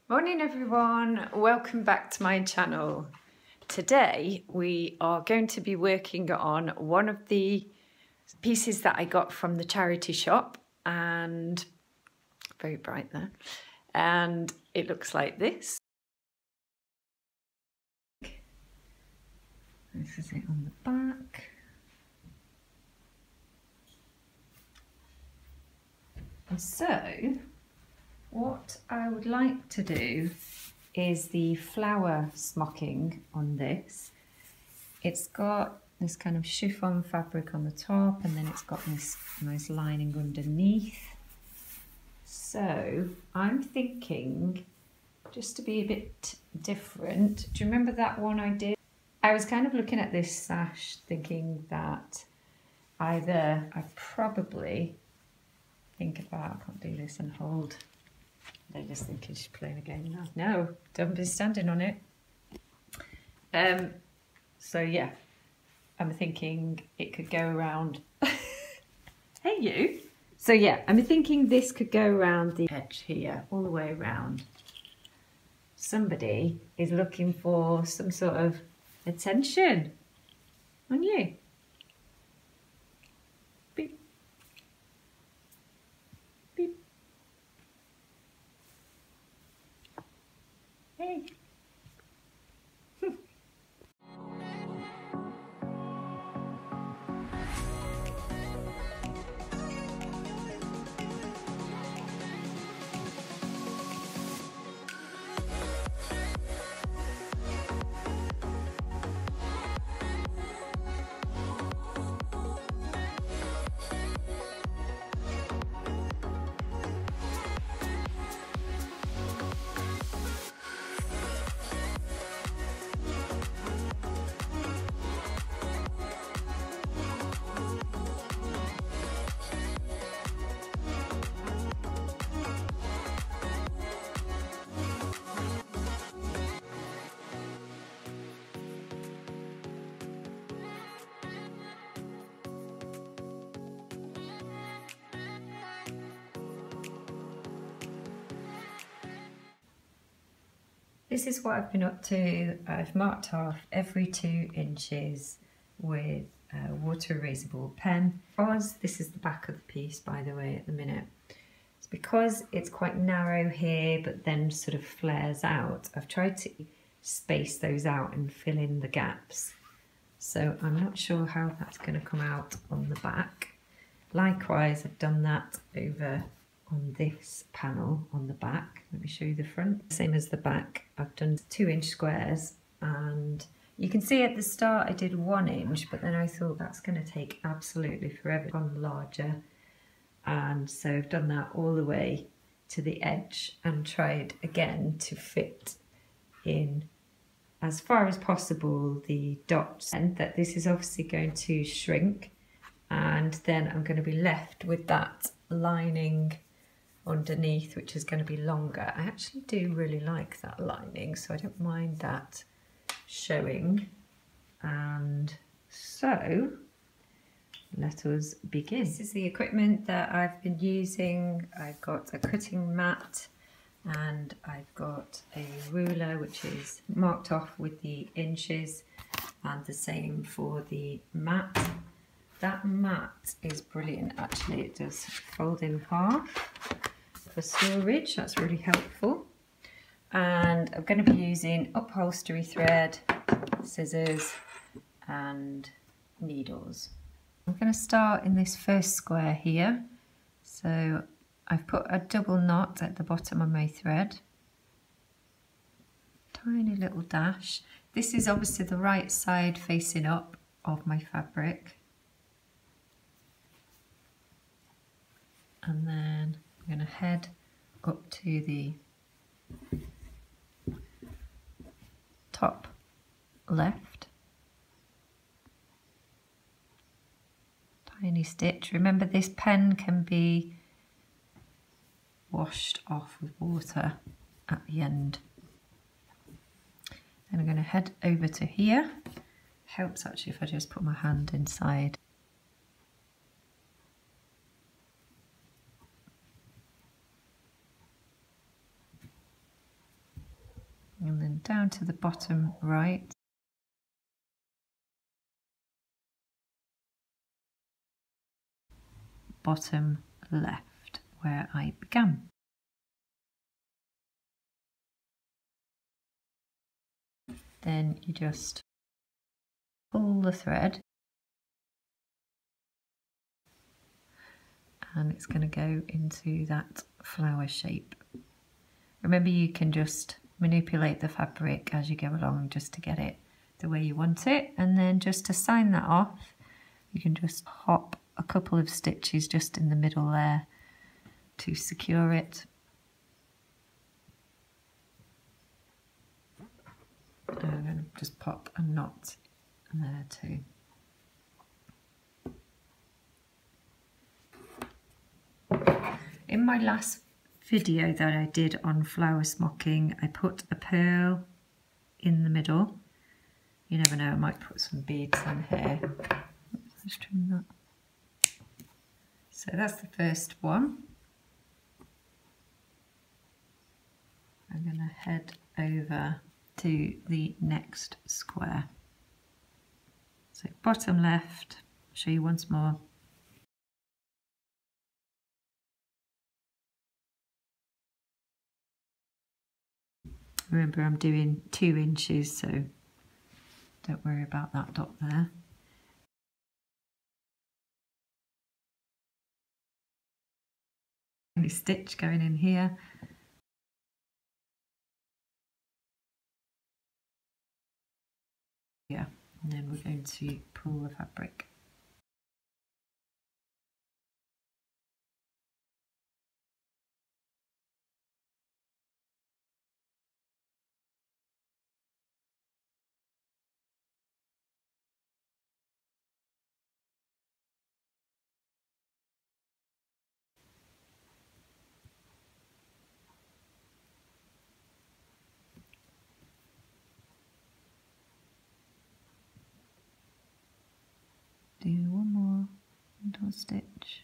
Morning everyone, welcome back to my channel. Today we are going to be working on one of the pieces that I got from the charity shop, and very bright there, and it looks like this. This is it on the back. And so what I would like to do is the flower smocking on this. It's got this kind of chiffon fabric on the top, and then it's got this nice lining underneath. So I'm thinking, just to be a bit different, do you remember that one I did? I was kind of looking at this sash thinking that either I probably think about, I can't do this and hold. They're just thinking she's playing a game now. No, don't be standing on it. So yeah, I'm thinking it could go around. Hey you. So yeah, I'm thinking this could go around the edge here, all the way around. Somebody is looking for some sort of attention on you. Beep. Beep. Hey. This is what I've been up to. I've marked off every 2 inches with a water erasable pen. This is the back of the piece, by the way, at the minute. It's because it's quite narrow here, but then sort of flares out. I've tried to space those out and fill in the gaps. So I'm not sure how that's going to come out on the back. Likewise, I've done that over on this panel on the back. Let me show you the front. Same as the back, I've done 2-inch squares, and you can see at the start I did 1 inch, but then I thought that's going to take absolutely forever on larger, and so I've done that all the way to the edge and tried again to fit in as far as possible the dots, and that this is obviously going to shrink, and then I'm going to be left with that lining underneath, which is going to be longer. I actually do really like that lining, so I don't mind that showing. And so let us begin. This is the equipment that I've been using. I've got a cutting mat, and I've got a ruler which is marked off with the inches, and the same for the mat. That mat is brilliant actually. It does fold in half for storage, that's really helpful. And I'm going to be using upholstery thread, scissors and needles. I'm going to start in this first square here. So I've put a double knot at the bottom of my thread. Tiny little dash. This is obviously the right side facing up of my fabric. And then I'm going to head up to the top left. Tiny stitch. Remember, this pen can be washed off with water at the end. Then I'm going to head over to here. Helps actually if I just put my hand inside. then down to the bottom right. Bottom left, where I began. Then you just pull the thread and it's going to go into that flower shape. Remember, you can just manipulate the fabric as you go along just to get it the way you want it, and then just to sign that off you can just hop a couple of stitches just in the middle there to secure it. And then just pop a knot there too. In my last video that I did on flower smocking, I put a pearl in the middle. You never know, I might put some beads in here. Let's trim that. So that's the first one. I'm going to head over to the next square. So bottom left, show you once more. Remember, I'm doing 2 inches, so don't worry about that dot there. Only stitch going in here. Yeah, and then we're going to pull the fabric. Do one more double stitch.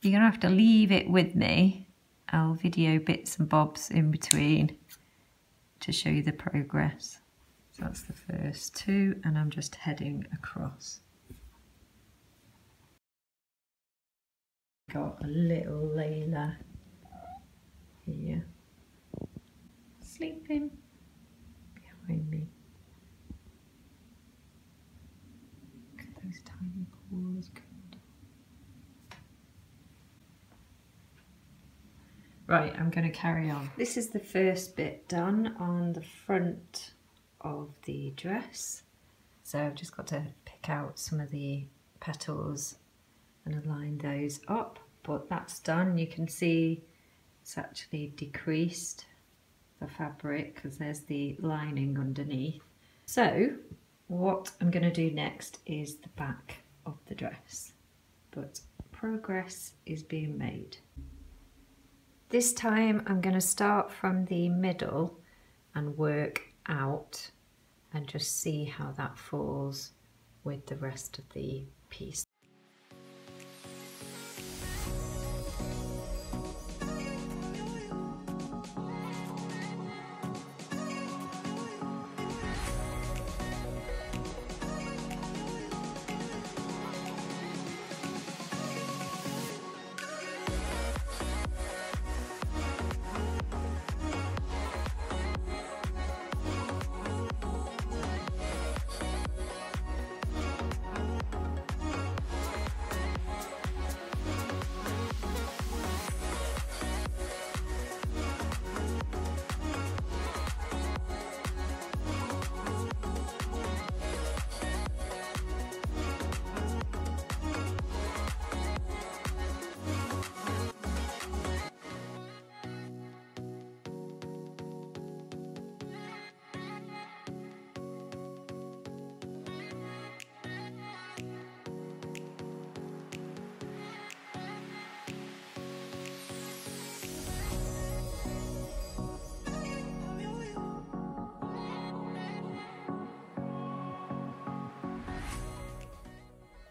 You're going to have to leave it with me. I'll video bits and bobs in between to show you the progress. So that's the first 2, and I'm just heading across. Got a little Layla here, sleeping behind me. Look at those tiny paws. Right, I'm going to carry on. This is the first bit done on the front of the dress. So I've just got to pick out some of the petals and align those up, but that's done. You can see it's actually decreased the fabric because there's the lining underneath. So what I'm going to do next is the back of the dress, but progress is being made. This time I'm going to start from the middle and work out and just see how that falls with the rest of the piece.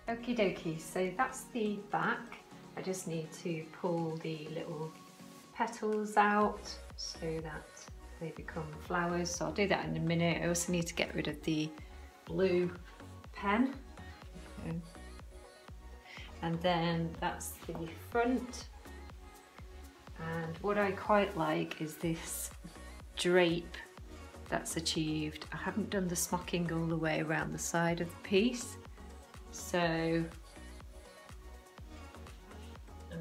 Okie dokie, so that's the back. I just need to pull the little petals out so that they become flowers. So I'll do that in a minute. I also need to get rid of the blue pen. Okay. And then that's the front. And what I quite like is this drape that's achieved. I haven't done the smocking all the way around the side of the piece. So I'm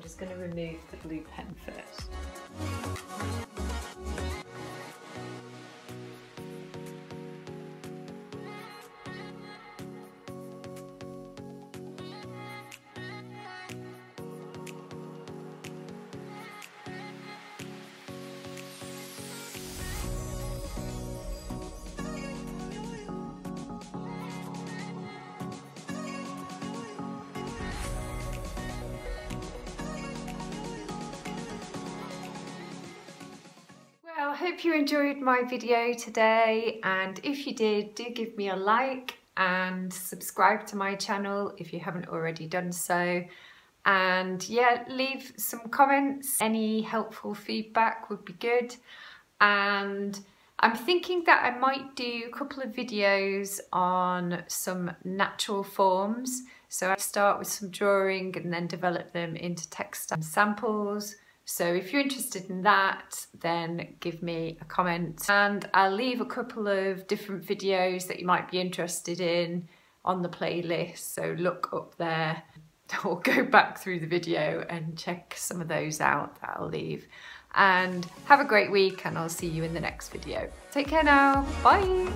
just going to remove the blue pen first. Well, I hope you enjoyed my video today, and if you did, do give me a like and subscribe to my channel if you haven't already done so. And yeah, leave some comments. Any helpful feedback would be good. And I'm thinking that I might do a couple of videos on some natural forms. So I start with some drawing and then develop them into textile samples. So if you're interested in that, then give me a comment, and I'll leave a couple of different videos that you might be interested in on the playlist. So look up there or go back through the video and check some of those out that I'll leave. And have a great week, and I'll see you in the next video. Take care now, bye.